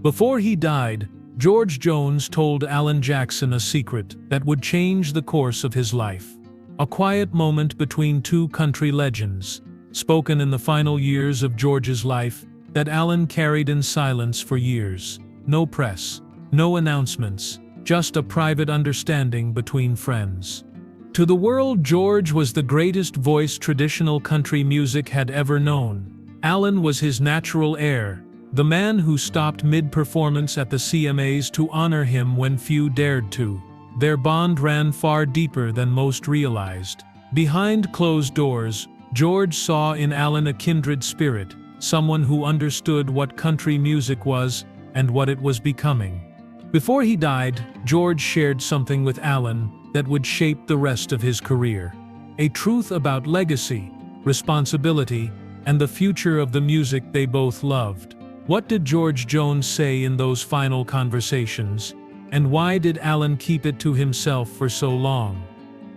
Before he died, George Jones told Alan Jackson a secret that would change the course of his life. A quiet moment between two country legends, spoken in the final years of George's life, that Alan carried in silence for years. No press, no announcements, just a private understanding between friends. To the world, George was the greatest voice traditional country music had ever known. Alan was his natural heir, the man who stopped mid-performance at the CMAs to honor him when few dared to. Their bond ran far deeper than most realized. Behind closed doors, George saw in Alan a kindred spirit, someone who understood what country music was and what it was becoming. Before he died, George shared something with Alan that would shape the rest of his career. A truth about legacy, responsibility, and the future of the music they both loved. What did George Jones say in those final conversations, and why did Alan keep it to himself for so long?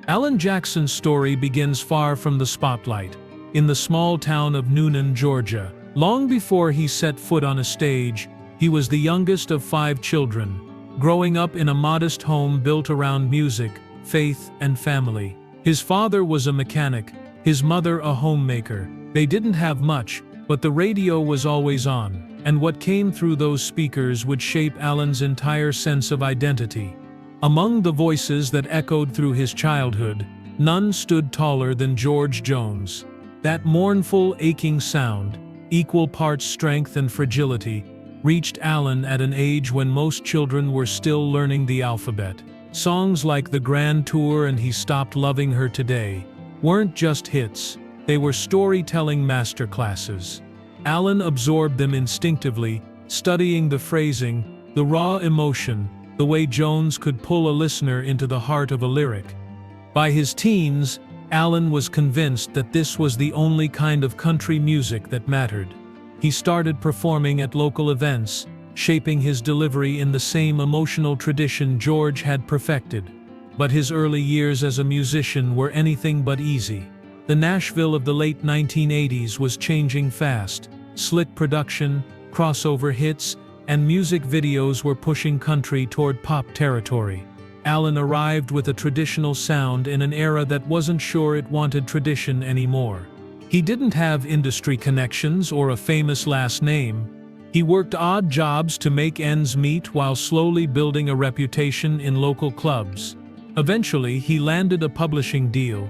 Alan Jackson's story begins far from the spotlight, in the small town of Noonan, Georgia. Long before he set foot on a stage, he was the youngest of 5 children, growing up in a modest home built around music, faith, and family. His father was a mechanic, his mother a homemaker. They didn't have much, but the radio was always on, and what came through those speakers would shape Alan's entire sense of identity. Among the voices that echoed through his childhood, none stood taller than George Jones. That mournful, aching sound, equal parts strength and fragility, reached Alan at an age when most children were still learning the alphabet. Songs like The Grand Tour and He Stopped Loving Her Today weren't just hits, they were storytelling masterclasses. Alan absorbed them instinctively, studying the phrasing, the raw emotion, the way Jones could pull a listener into the heart of a lyric. By his teens, Alan was convinced that this was the only kind of country music that mattered. He started performing at local events, shaping his delivery in the same emotional tradition George had perfected. But his early years as a musician were anything but easy. The Nashville of the late 1980s was changing fast. Slick production, crossover hits, and music videos were pushing country toward pop territory. Alan arrived with a traditional sound in an era that wasn't sure it wanted tradition anymore. He didn't have industry connections or a famous last name. He worked odd jobs to make ends meet while slowly building a reputation in local clubs. Eventually, he landed a publishing deal,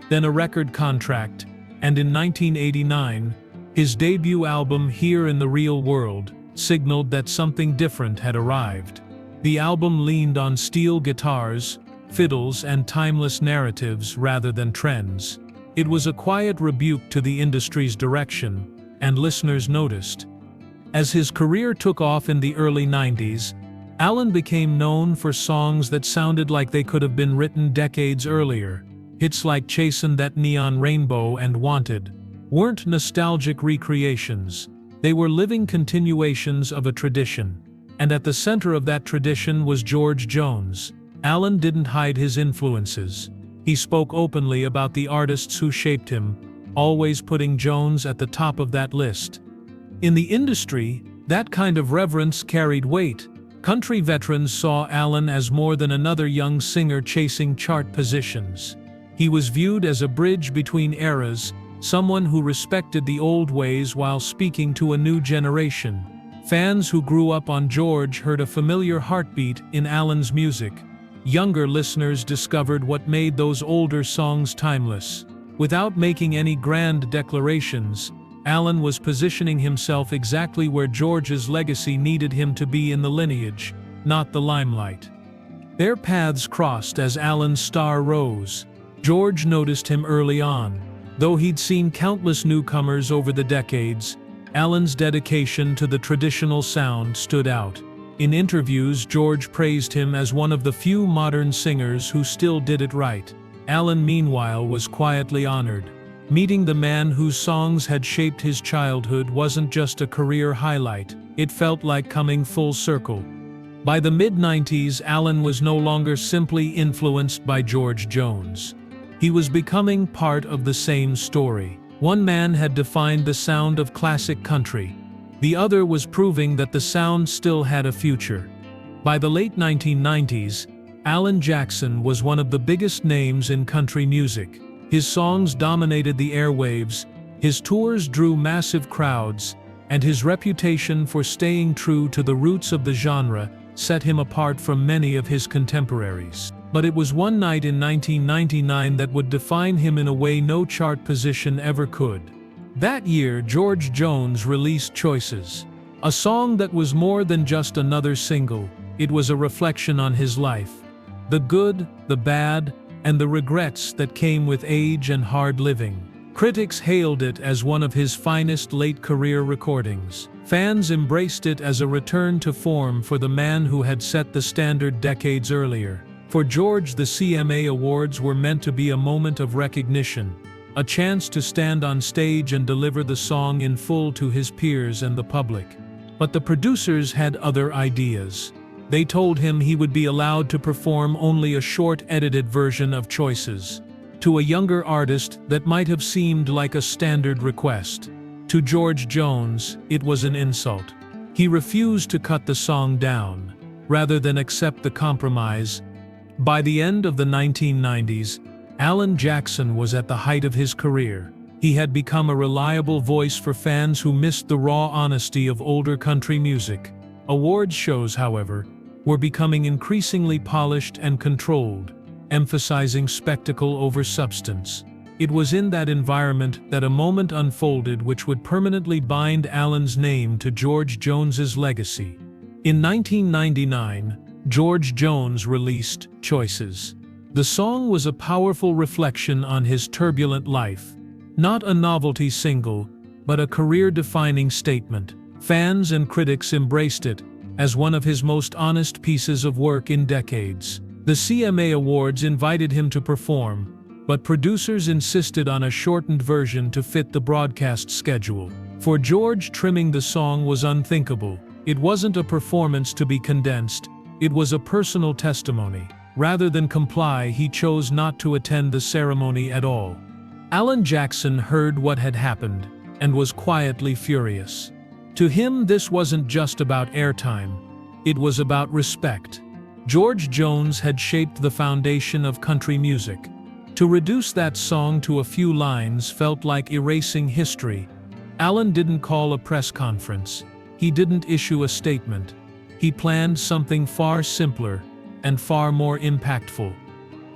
then a record contract, and in 1989, his debut album Here in the Real World signaled that something different had arrived. The album leaned on steel guitars, fiddles, and timeless narratives rather than trends. It was a quiet rebuke to the industry's direction, and listeners noticed. As his career took off in the early 90s, Alan became known for songs that sounded like they could have been written decades earlier. Hits like Chasin' That Neon Rainbow and Wanted weren't nostalgic recreations. They were living continuations of a tradition. And at the center of that tradition was George Jones. Alan didn't hide his influences. He spoke openly about the artists who shaped him, always putting Jones at the top of that list. In the industry, that kind of reverence carried weight. Country veterans saw Alan as more than another young singer chasing chart positions. He was viewed as a bridge between eras, someone who respected the old ways while speaking to a new generation. Fans who grew up on George heard a familiar heartbeat in Alan's music. Younger listeners discovered what made those older songs timeless. Without making any grand declarations, Alan was positioning himself exactly where George's legacy needed him to be in the lineage, not the limelight. Their paths crossed as Alan's star rose. George noticed him early on. Though he'd seen countless newcomers over the decades, Alan's dedication to the traditional sound stood out. In interviews, George praised him as one of the few modern singers who still did it right. Alan, meanwhile, was quietly honored. Meeting the man whose songs had shaped his childhood wasn't just a career highlight, it felt like coming full circle. By the mid-90s, Alan was no longer simply influenced by George Jones. He was becoming part of the same story. One man had defined the sound of classic country. The other was proving that the sound still had a future. By the late 1990s, Alan Jackson was one of the biggest names in country music. His songs dominated the airwaves, his tours drew massive crowds, and his reputation for staying true to the roots of the genre set him apart from many of his contemporaries. But it was one night in 1999 that would define him in a way no chart position ever could. That year, George Jones released Choices, a song that was more than just another single. It was a reflection on his life, the good, the bad, and the regrets that came with age and hard living. Critics hailed it as one of his finest late-career recordings. Fans embraced it as a return to form for the man who had set the standard decades earlier. For George, the CMA Awards were meant to be a moment of recognition, a chance to stand on stage and deliver the song in full to his peers and the public. But the producers had other ideas. They told him he would be allowed to perform only a short edited version of Choices. To a younger artist, that might have seemed like a standard request. To George Jones, it was an insult. He refused to cut the song down, rather than accept the compromise. By the end of the 1990s, Alan Jackson was at the height of his career. He had become a reliable voice for fans who missed the raw honesty of older country music. Awards shows, however, were becoming increasingly polished and controlled, emphasizing spectacle over substance. It was in that environment that a moment unfolded which would permanently bind Alan's name to George Jones's legacy. In 1999, George Jones released Choices. The song was a powerful reflection on his turbulent life. Not a novelty single, but a career-defining statement. Fans and critics embraced it as one of his most honest pieces of work in decades. The CMA Awards invited him to perform, but producers insisted on a shortened version to fit the broadcast schedule. For George, trimming the song was unthinkable. It wasn't a performance to be condensed, it was a personal testimony. Rather than comply, he chose not to attend the ceremony at all. Alan Jackson heard what had happened and was quietly furious. To him, this wasn't just about airtime, it was about respect. George Jones had shaped the foundation of country music. To reduce that song to a few lines felt like erasing history. Alan didn't call a press conference. He didn't issue a statement. He planned something far simpler and far more impactful.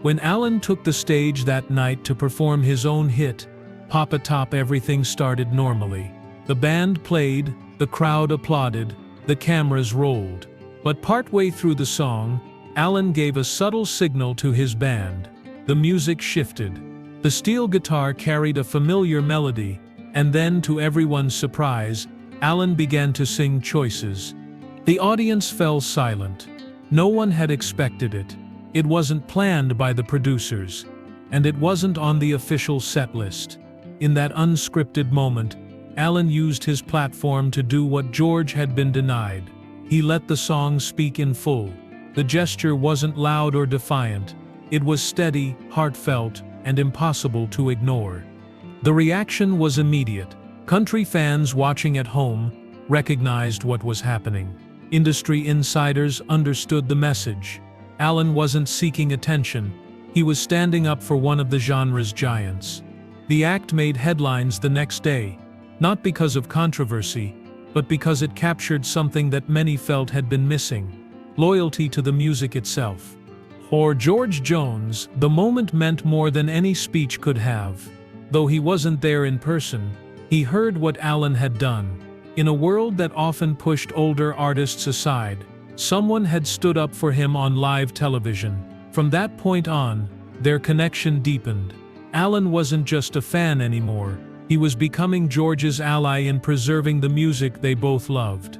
When Alan took the stage that night to perform his own hit, "Papa Top," everything started normally. The band played, the crowd applauded, the cameras rolled. But partway through the song, Alan gave a subtle signal to his band. The music shifted. The steel guitar carried a familiar melody, and then, to everyone's surprise, Alan began to sing Choices. The audience fell silent. No one had expected it. It wasn't planned by the producers, and it wasn't on the official set list. In that unscripted moment, Alan used his platform to do what George had been denied. He let the song speak in full. The gesture wasn't loud or defiant. It was steady, heartfelt, and impossible to ignore. The reaction was immediate. Country fans watching at home recognized what was happening. Industry insiders understood the message. Alan wasn't seeking attention. He was standing up for one of the genre's giants. The act made headlines the next day, not because of controversy, but because it captured something that many felt had been missing: loyalty to the music itself. For George Jones, the moment meant more than any speech could have. Though he wasn't there in person, he heard what Alan had done. In a world that often pushed older artists aside, someone had stood up for him on live television. From that point on, their connection deepened. Alan wasn't just a fan anymore. He was becoming George's ally in preserving the music they both loved.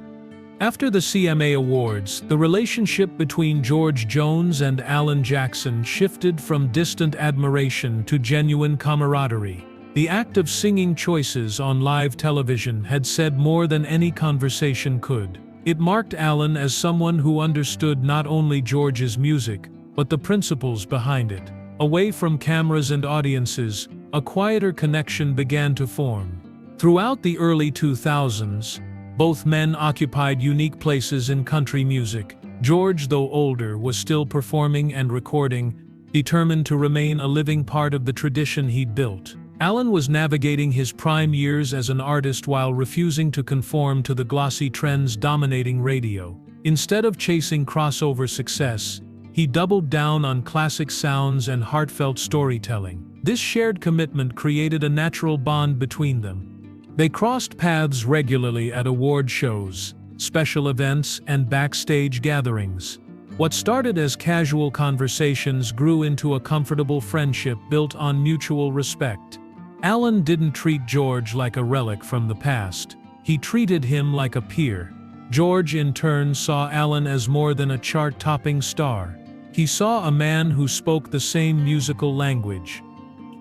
After the CMA Awards, the relationship between George Jones and Alan Jackson shifted from distant admiration to genuine camaraderie. The act of singing Choices on live television had said more than any conversation could. It marked Alan as someone who understood not only George's music, but the principles behind it. Away from cameras and audiences, a quieter connection began to form. Throughout the early 2000s, Both men occupied unique places in country music. George, though older, was still performing and recording, determined to remain a living part of the tradition he'd built. Alan was navigating his prime years as an artist while refusing to conform to the glossy trends dominating radio. Instead of chasing crossover success, he doubled down on classic sounds and heartfelt storytelling. This shared commitment created a natural bond between them. They crossed paths regularly at award shows, special events, and backstage gatherings. What started as casual conversations grew into a comfortable friendship built on mutual respect. Alan didn't treat George like a relic from the past. He treated him like a peer. George, in turn, saw Alan as more than a chart-topping star. He saw a man who spoke the same musical language.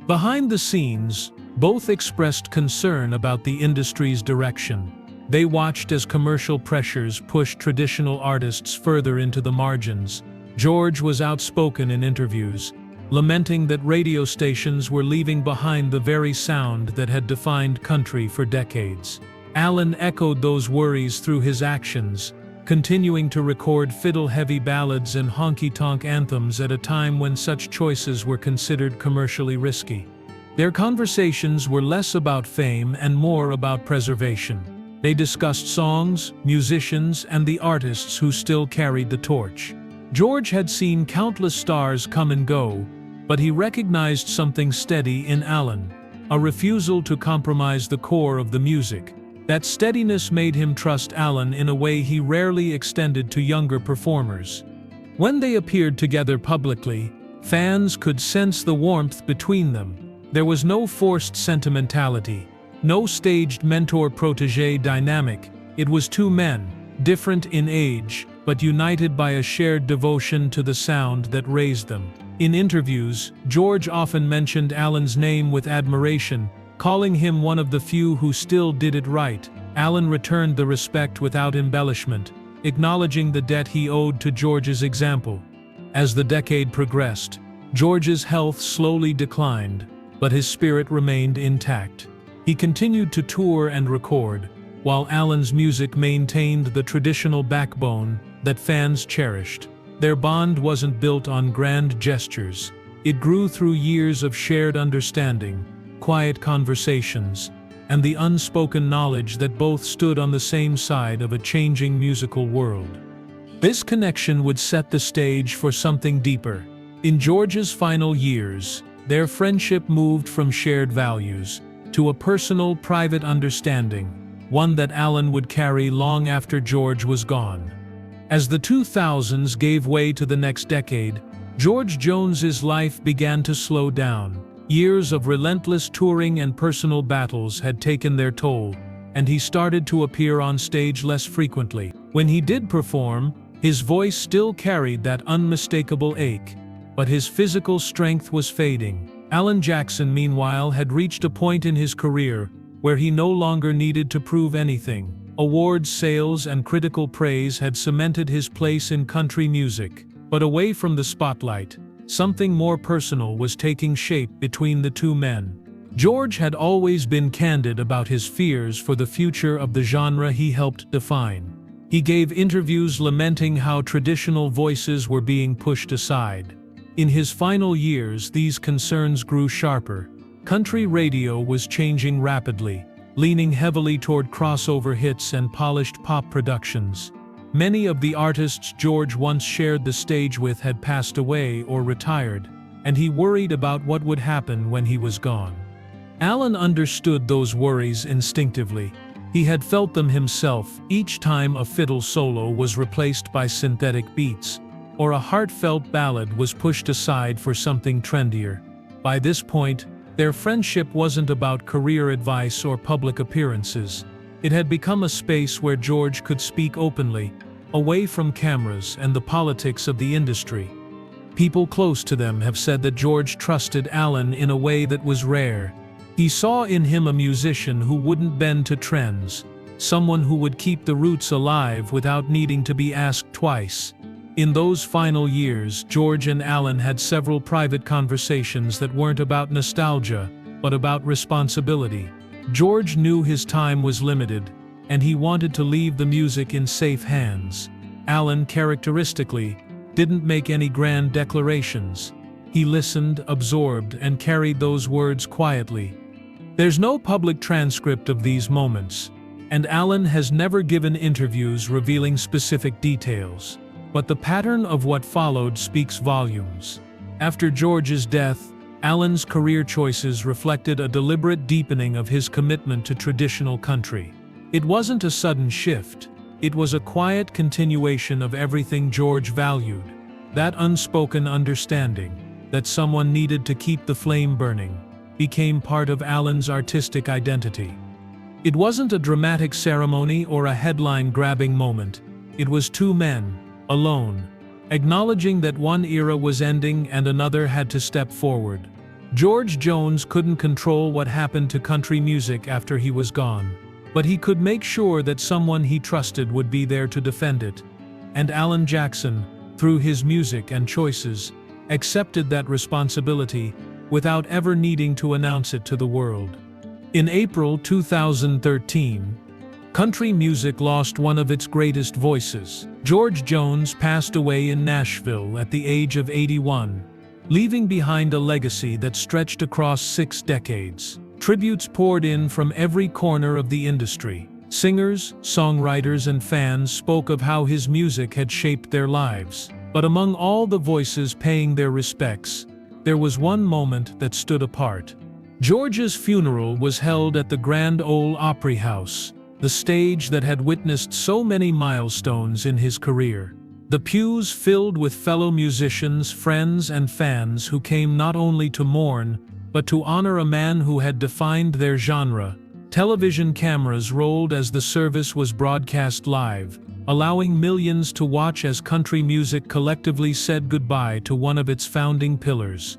Behind the scenes, both expressed concern about the industry's direction. They watched as commercial pressures pushed traditional artists further into the margins. George was outspoken in interviews, lamenting that radio stations were leaving behind the very sound that had defined country for decades. Alan echoed those worries through his actions, continuing to record fiddle-heavy ballads and honky-tonk anthems at a time when such choices were considered commercially risky. Their conversations were less about fame and more about preservation. They discussed songs, musicians, and the artists who still carried the torch. George had seen countless stars come and go, but he recognized something steady in Alan, a refusal to compromise the core of the music. That steadiness made him trust Alan in a way he rarely extended to younger performers. When they appeared together publicly, fans could sense the warmth between them. There was no forced sentimentality, no staged mentor-protégé dynamic. It was two men, different in age, but united by a shared devotion to the sound that raised them. In interviews, George often mentioned Alan's name with admiration, calling him one of the few who still did it right. Alan returned the respect without embellishment, acknowledging the debt he owed to George's example. As the decade progressed, George's health slowly declined, but his spirit remained intact. He continued to tour and record, while Alan's music maintained the traditional backbone that fans cherished. Their bond wasn't built on grand gestures. It grew through years of shared understanding, quiet conversations, and the unspoken knowledge that both stood on the same side of a changing musical world. This connection would set the stage for something deeper. In George's final years, their friendship moved from shared values to a personal, private understanding, one that Alan would carry long after George was gone. As the 2000s gave way to the next decade, George Jones's life began to slow down. Years of relentless touring and personal battles had taken their toll, and he started to appear on stage less frequently. When he did perform, his voice still carried that unmistakable ache, but his physical strength was fading. Alan Jackson, meanwhile, had reached a point in his career where he no longer needed to prove anything. Awards sales and critical praise had cemented his place in country music, but away from the spotlight, something more personal was taking shape between the two men. George had always been candid about his fears for the future of the genre he helped define. He gave interviews lamenting how traditional voices were being pushed aside. In his final years, these concerns grew sharper. Country radio was changing rapidly, leaning heavily toward crossover hits and polished pop productions. Many of the artists George once shared the stage with had passed away or retired, and he worried about what would happen when he was gone. Alan understood those worries instinctively. He had felt them himself each time a fiddle solo was replaced by synthetic beats, or a heartfelt ballad was pushed aside for something trendier. By this point, their friendship wasn't about career advice or public appearances. It had become a space where George could speak openly, away from cameras and the politics of the industry. People close to them have said that George trusted Alan in a way that was rare. He saw in him a musician who wouldn't bend to trends, someone who would keep the roots alive without needing to be asked twice. In those final years, George and Alan had several private conversations that weren't about nostalgia, but about responsibility. George knew his time was limited, and he wanted to leave the music in safe hands. Alan, characteristically, didn't make any grand declarations. He listened, absorbed, and carried those words quietly. There's no public transcript of these moments, and Alan has never given interviews revealing specific details. But the pattern of what followed speaks volumes. After George's death, Alan's career choices reflected a deliberate deepening of his commitment to traditional country. It wasn't a sudden shift. It was a quiet continuation of everything George valued. That unspoken understanding that someone needed to keep the flame burning became part of Alan's artistic identity. It wasn't a dramatic ceremony or a headline-grabbing moment. It was two men, alone, acknowledging that one era was ending and another had to step forward. George Jones couldn't control what happened to country music after he was gone, but he could make sure that someone he trusted would be there to defend it. And Alan Jackson, through his music and choices, accepted that responsibility without ever needing to announce it to the world. In April 2013, country music lost one of its greatest voices. George Jones passed away in Nashville at the age of 81, leaving behind a legacy that stretched across 6 decades. Tributes poured in from every corner of the industry. Singers, songwriters, and fans spoke of how his music had shaped their lives. But among all the voices paying their respects, there was one moment that stood apart. George's funeral was held at the Grand Ole Opry House, the stage that had witnessed so many milestones in his career. The pews filled with fellow musicians, friends, and fans who came not only to mourn, but to honor a man who had defined their genre. Television cameras rolled as the service was broadcast live, allowing millions to watch as country music collectively said goodbye to one of its founding pillars.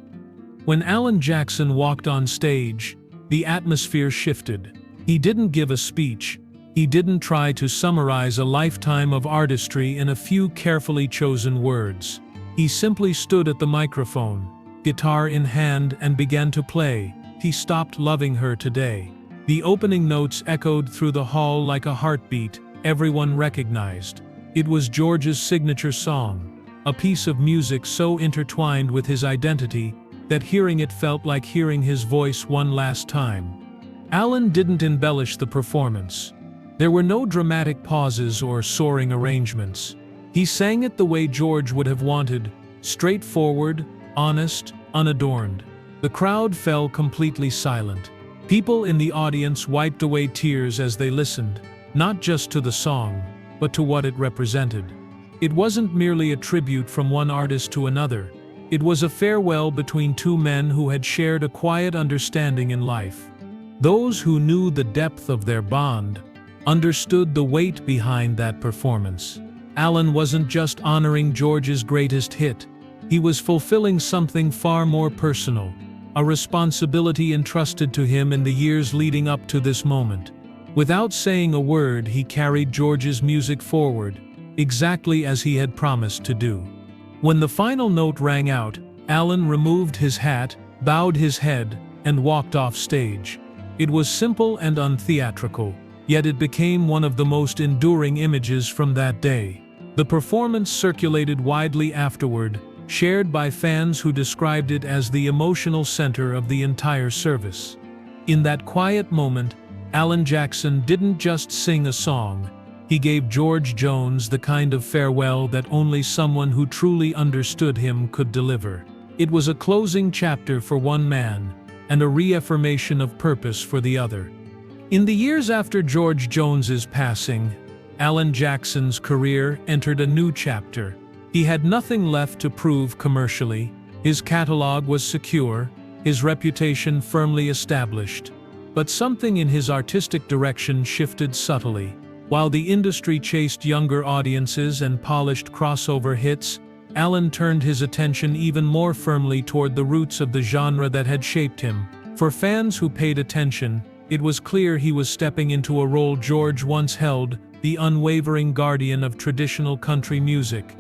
When Alan Jackson walked on stage, the atmosphere shifted. He didn't give a speech. He didn't try to summarize a lifetime of artistry in a few carefully chosen words. He simply stood at the microphone, guitar in hand, and began to play. He stopped loving her today. The opening notes echoed through the hall like a heartbeat. Everyone recognized. It was George's signature song, a piece of music so intertwined with his identity that hearing it felt like hearing his voice one last time. Alan didn't embellish the performance. There were no dramatic pauses or soaring arrangements. He sang it the way George would have wanted, straightforward, honest, unadorned. The crowd fell completely silent. People in the audience wiped away tears as they listened, not just to the song, but to what it represented. It wasn't merely a tribute from one artist to another. It was a farewell between two men who had shared a quiet understanding in life. Those who knew the depth of their bond understood the weight behind that performance. Alan wasn't just honoring George's greatest hit. He was fulfilling something far more personal, a responsibility entrusted to him in the years leading up to this moment. Without saying a word, he carried George's music forward, exactly as he had promised to do. When the final note rang out, Alan removed his hat, bowed his head, and walked off stage. It was simple and untheatrical, yet it became one of the most enduring images from that day. The performance circulated widely afterward, shared by fans who described it as the emotional center of the entire service. In that quiet moment, Alan Jackson didn't just sing a song. He gave George Jones the kind of farewell that only someone who truly understood him could deliver. It was a closing chapter for one man, and a reaffirmation of purpose for the other. In the years after George Jones's passing, Alan Jackson's career entered a new chapter. He had nothing left to prove commercially. His catalog was secure, his reputation firmly established. But something in his artistic direction shifted subtly. While the industry chased younger audiences and polished crossover hits, Alan turned his attention even more firmly toward the roots of the genre that had shaped him. For fans who paid attention, it was clear he was stepping into a role George once held, the unwavering guardian of traditional country music.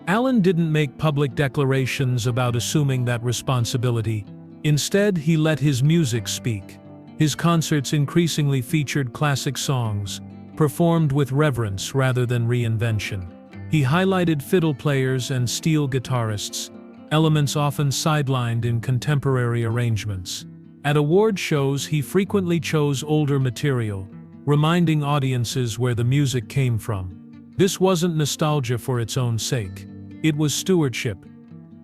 Alan didn't make public declarations about assuming that responsibility. Instead, he let his music speak. His concerts increasingly featured classic songs, performed with reverence rather than reinvention. He highlighted fiddle players and steel guitarists, elements often sidelined in contemporary arrangements. At award shows, he frequently chose older material, reminding audiences where the music came from. This wasn't nostalgia for its own sake. It was stewardship.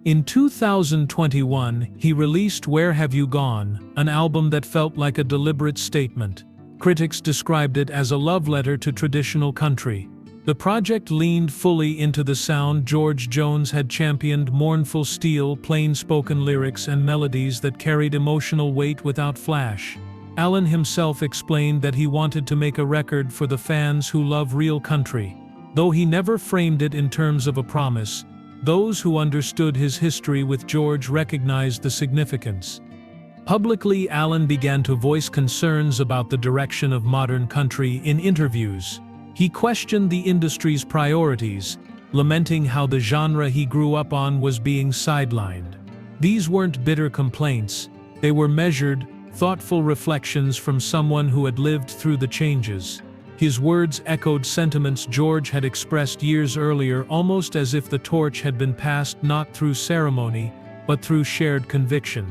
In 2021, he released Where Have You Gone, an album that felt like a deliberate statement. Critics described it as a love letter to traditional country. The project leaned fully into the sound George Jones had championed: mournful steel, plain-spoken lyrics, and melodies that carried emotional weight without flash. Allen himself explained that he wanted to make a record for the fans who love real country. Though he never framed it in terms of a promise, those who understood his history with George recognized the significance. Publicly, Allen began to voice concerns about the direction of modern country in interviews. He questioned the industry's priorities, lamenting how the genre he grew up on was being sidelined. These weren't bitter complaints, they were measured, thoughtful reflections from someone who had lived through the changes. His words echoed sentiments George had expressed years earlier, almost as if the torch had been passed not through ceremony, but through shared conviction.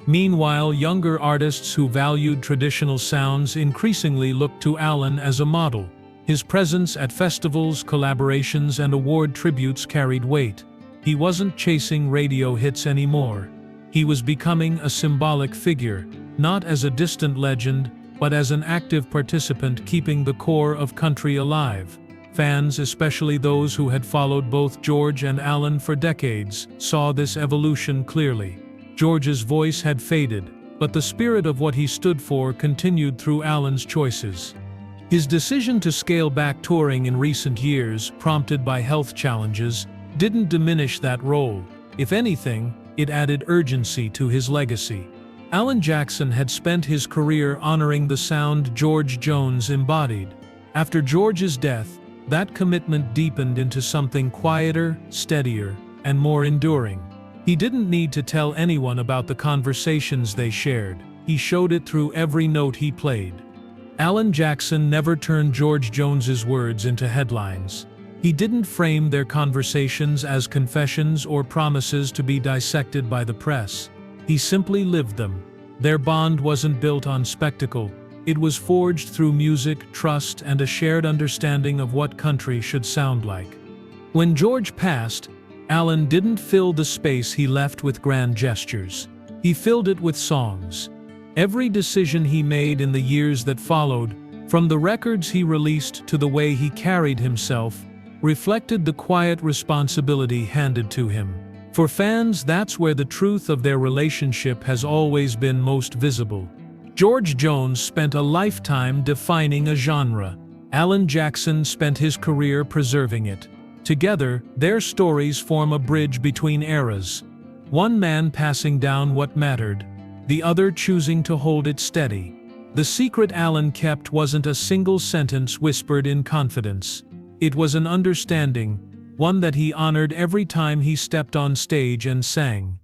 Meanwhile, younger artists who valued traditional sounds increasingly looked to Allen as a model. His presence at festivals, collaborations, and award tributes carried weight. He wasn't chasing radio hits anymore. He was becoming a symbolic figure, not as a distant legend, but as an active participant keeping the core of country alive. Fans, especially those who had followed both George and Allen for decades, saw this evolution clearly. George's voice had faded, but the spirit of what he stood for continued through Allen's choices. His decision to scale back touring in recent years, prompted by health challenges, didn't diminish that role. If anything, it added urgency to his legacy. Alan Jackson had spent his career honoring the sound George Jones embodied. After George's death, that commitment deepened into something quieter, steadier, and more enduring. He didn't need to tell anyone about the conversations they shared. He showed it through every note he played. Alan Jackson never turned George Jones's words into headlines. He didn't frame their conversations as confessions or promises to be dissected by the press. He simply lived them. Their bond wasn't built on spectacle. It was forged through music, trust, and a shared understanding of what country should sound like. When George passed, Alan didn't fill the space he left with grand gestures. He filled it with songs. Every decision he made in the years that followed, from the records he released to the way he carried himself, reflected the quiet responsibility handed to him. For fans, that's where the truth of their relationship has always been most visible. George Jones spent a lifetime defining a genre. Alan Jackson spent his career preserving it. Together, their stories form a bridge between eras. One man passing down what mattered, the other choosing to hold it steady. The secret Alan kept wasn't a single sentence whispered in confidence. It was an understanding, one that he honored every time he stepped on stage and sang.